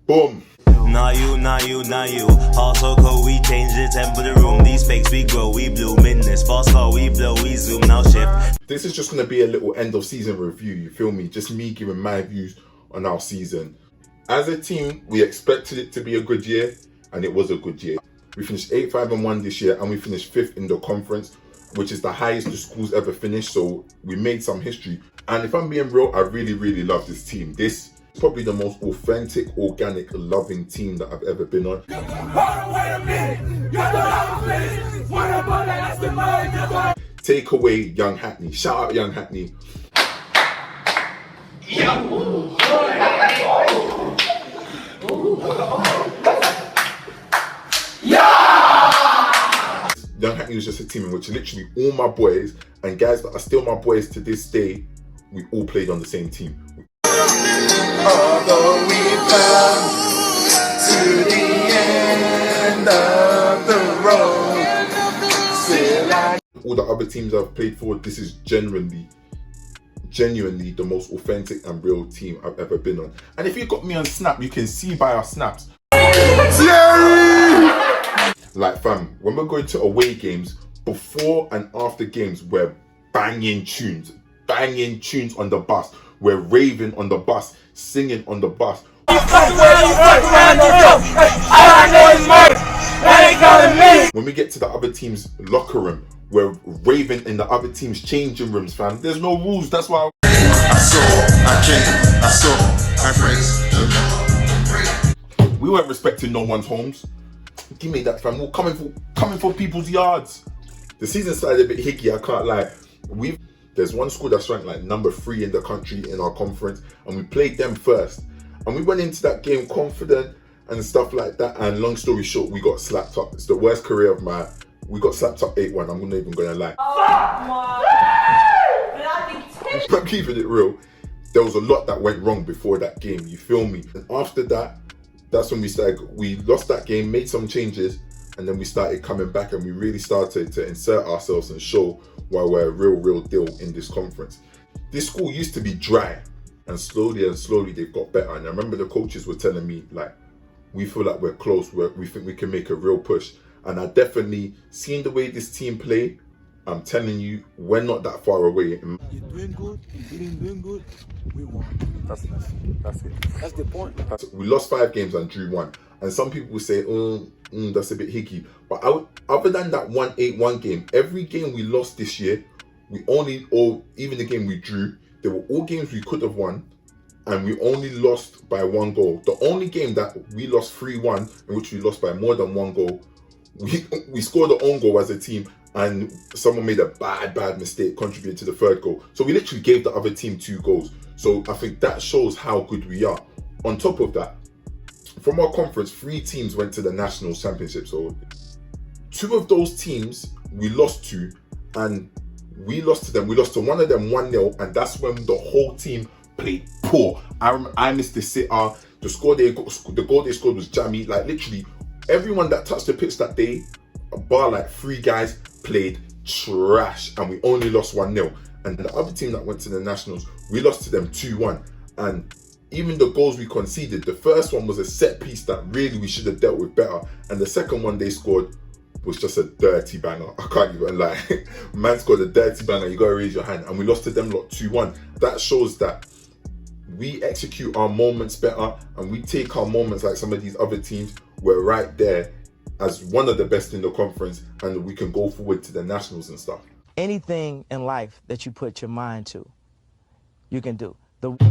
Boom. Nah you. Heart so cold, we change the tempo of the room. These fakes, we grow, we bloom in this fast car, we blow, we zoom, now shift. This is just going to be a little end of season review, you feel me? Just me giving my views on our season. As a team, we expected it to be a good year, and it was a good year. We finished 8-5-1 this year, and we finished 5th in the conference, which is the highest the school's ever finished, so we made some history. And if I'm being real, I really love this team. This is probably the most authentic, organic, loving team that I've ever been on. Take away Young Hackney. Shout out Young Hackney. Young Hackney was just a team in which literally all my boys and guys that are still my boys to this day, we all played on the same team. Although we come to the end of the road, all the other teams I've played for, this is genuinely the most authentic and real team I've ever been on. And if you got me on Snap, you can see by our snaps. Like fam, when we're going to away games, before and after games, we're banging tunes on the bus. We're raving on the bus, singing on the bus. When we get to the other team's locker room, we're raving in the other team's changing rooms, fam. There's no rules, that's why we weren't respecting no one's homes. Give me that, fam. We're coming for people's yards. The season started a bit hickey, I can't lie. There's one school that's ranked like number 3 in the country in our conference, and we played them first. And we went into that game confident and stuff like that. And long story short, we got slapped up. It's the worst career of my. We got slapped up 8-1. I'm not even gonna lie. I'm keeping it real. There was a lot that went wrong before that game. You feel me? And after that, that's when we lost that game, made some changes, and then we started coming back, and we really started to insert ourselves and show why we're a real deal in this conference. This school used to be dry, and slowly they've got better. And I remember the coaches were telling me, like, we feel like we're close, we think we can make a real push. And I definitely, seeing the way this team play, I'm telling you, we're not that far away. You're doing good, we won. That's it. That's the point. We lost 5 games and drew 1. And some people will say, that's a bit hickey. But other than that 1-8-1 game, every game we lost this year, even the game we drew, they were all games we could have won, and we only lost by 1 goal. The only game that we lost 3-1, in which we lost by more than 1 goal, we scored our own goal as a team, and someone made a bad mistake, contributed to the 3rd goal. So we literally gave the other team 2 goals. So I think that shows how good we are. On top of that, from our conference, 3 teams went to the National Championship. So 2 of those teams we lost to, and we lost to them. We lost to one of them 1-0, and that's when the whole team played poor. I missed the sitter. The goal they scored was jammy. Like literally, everyone that touched the pitch that day, bar like 3 guys, played trash, and we only lost 1-0. And the other team that went to the Nationals, we lost to them 2-1. And even the goals we conceded, the first one was a set piece that really we should have dealt with better, and the second one they scored was just a dirty banger. I can't even lie. Man scored a dirty banger, you gotta raise your hand. And we lost to them lot 2-1. That shows that we execute our moments better, and we take our moments like some of these other teams. We're right there as one of the best in the conference, and we can go forward to the Nationals and stuff. Anything in life that you put your mind to, you can do.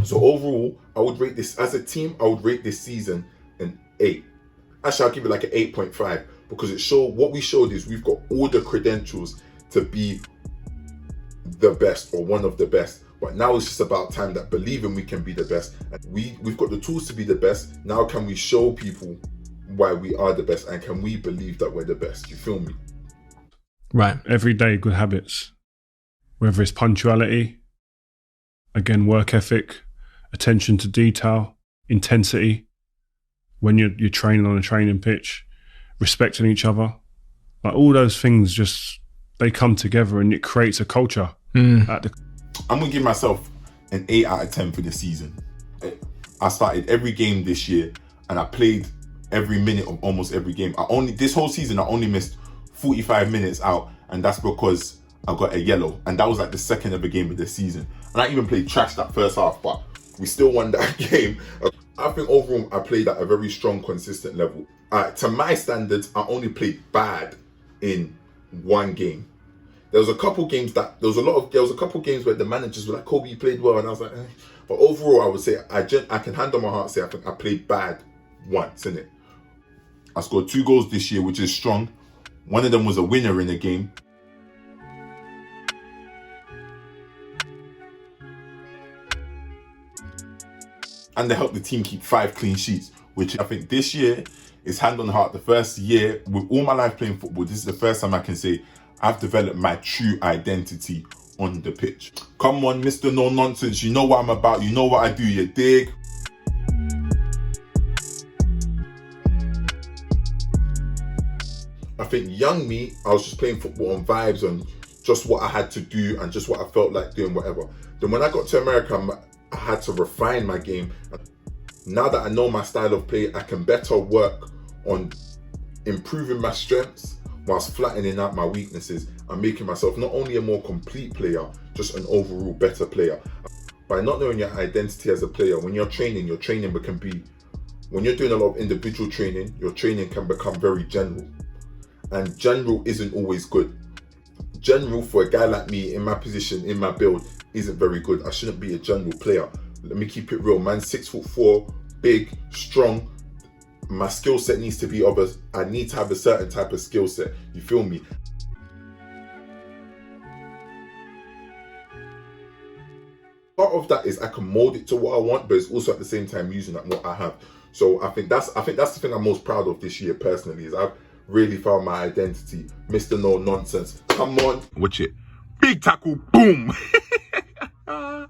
So overall, I would rate this, as a team, I would rate this season an 8. Actually, I'll give it like an 8.5, because what we showed is we've got all the credentials to be the best or one of the best. But now it's just about time that believing we can be the best. And we've got the tools to be the best. Now can we show people why we are the best, and can we believe that we're the best? You feel me? Right, everyday good habits, whether it's punctuality, again, work ethic, attention to detail, intensity, when you're training on a training pitch, respecting each other, like all those things, just they come together and it creates a culture. I'm gonna give myself an 8 out of 10 for the season. I started every game this year and I played every minute of almost every game. This whole season, I only missed 45 minutes out, and that's because I got a yellow, and that was like the second ever game of the season. And I even played trash that first half, but we still won that game. I think overall I played at a very strong, consistent level. To my standards, I only played bad in one game. There was a couple games where the managers were like, Kobe, you played well, and I was like, eh. But overall, I would say I can hand on my heart say I think I played bad once, innit? I scored 2 goals this year, which is strong. One of them was a winner in a game. And they helped the team keep 5 clean sheets, which I think this year is hand on heart. The first year, with all my life playing football, this is the first time I can say I've developed my true identity on the pitch. Come on, Mr. No Nonsense, you know what I'm about, you know what I do, you dig? I think young me, I was just playing football on vibes and just what I had to do and just what I felt like doing, whatever. Then when I got to America, I had to refine my game. Now that I know my style of play, I can better work on improving my strengths whilst flattening out my weaknesses and making myself not only a more complete player, just an overall better player. By not knowing your identity as a player, when you're training, when you're doing a lot of individual training, your training can become very general. And general isn't always good. General, for a guy like me, in my position, in my build, isn't very good. I shouldn't be a general player. Let me keep it real. Man's 6'4", big, strong. My skill set needs to be I need to have a certain type of skill set. You feel me? Part of that is I can mold it to what I want, but it's also at the same time using what I have. So I think that's the thing I'm most proud of this year personally, is I've really found my identity. Mr. No Nonsense. Come on. Watch it. Big tackle. Boom. I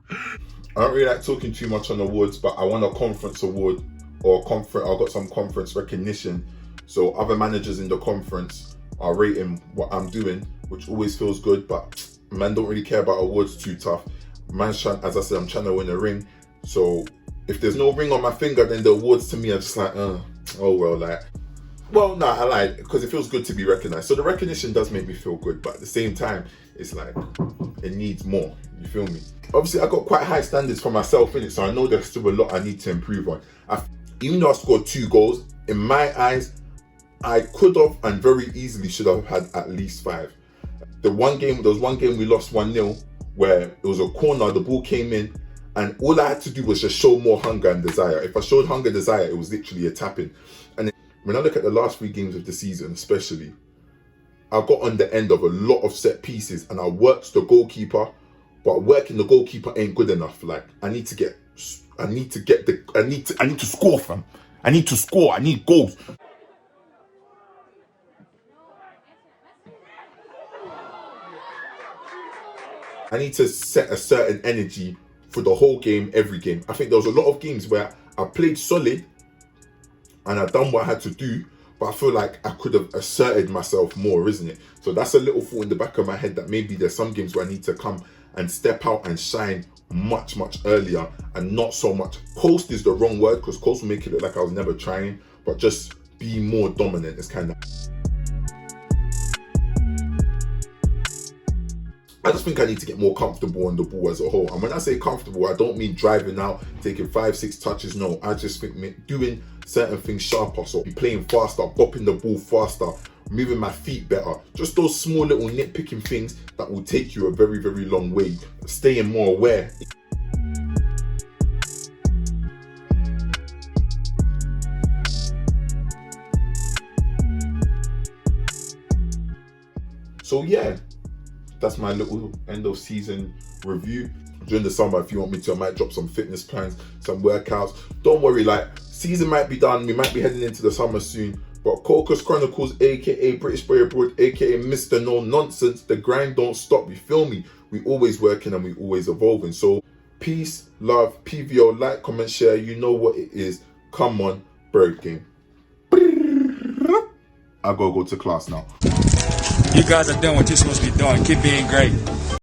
don't really like talking too much on awards, but I won a conference award I got some conference recognition. So other managers in the conference are rating what I'm doing, which always feels good, but man don't really care about awards too tough. Man's trying, as I said, I'm trying to win a ring. So if there's no ring on my finger, then the awards to me are just like, oh well, like. Well, no, I lied, because it feels good to be recognized. So the recognition does make me feel good, but at the same time, it's like, it needs more, you feel me? Obviously, I got quite high standards for myself in it, so I know there's still a lot I need to improve on. Even though I scored 2 goals, in my eyes, I could have and very easily should have had at least 5. There was one game we lost 1-0, where it was a corner, the ball came in, and all I had to do was just show more hunger and desire. If I showed hunger and desire, it was literally a tap-in. And when I look at the last 3 games of the season, especially, I got on the end of a lot of set pieces and I worked the goalkeeper, but working the goalkeeper ain't good enough. Like, I need to score, fam. I need to score. I need goals. I need to set a certain energy for the whole game, every game. I think there was a lot of games where I played solid and I done what I had to do, but I feel like I could have asserted myself more, isn't it? So that's a little thought in the back of my head that maybe there's some games where I need to come and step out and shine much earlier and not so much. Coast is the wrong word, because coast will make it look like I was never trying, but just be more dominant is kind of. I just think I need to get more comfortable on the ball as a whole. And when I say comfortable, I don't mean driving out, taking 5-6 touches. No, I just think doing certain things sharper. So playing faster, bopping the ball faster, moving my feet better. Just those small little nitpicking things that will take you a very, very long way. Staying more aware. So yeah. That's my little end of season review. During the summer, if you want me to, I might drop some fitness plans, some workouts. Don't worry, like, season might be done. We might be heading into the summer soon. But Cocos Chronicles, aka British Boy Abroad, aka Mr. No Nonsense, the grind don't stop. You feel me? We always working and we always evolving. So peace, love, PVO, like, comment, share. You know what it is. Come on, bird game. I gotta go to class now. You guys are doing what you're supposed to be doing. Keep being great.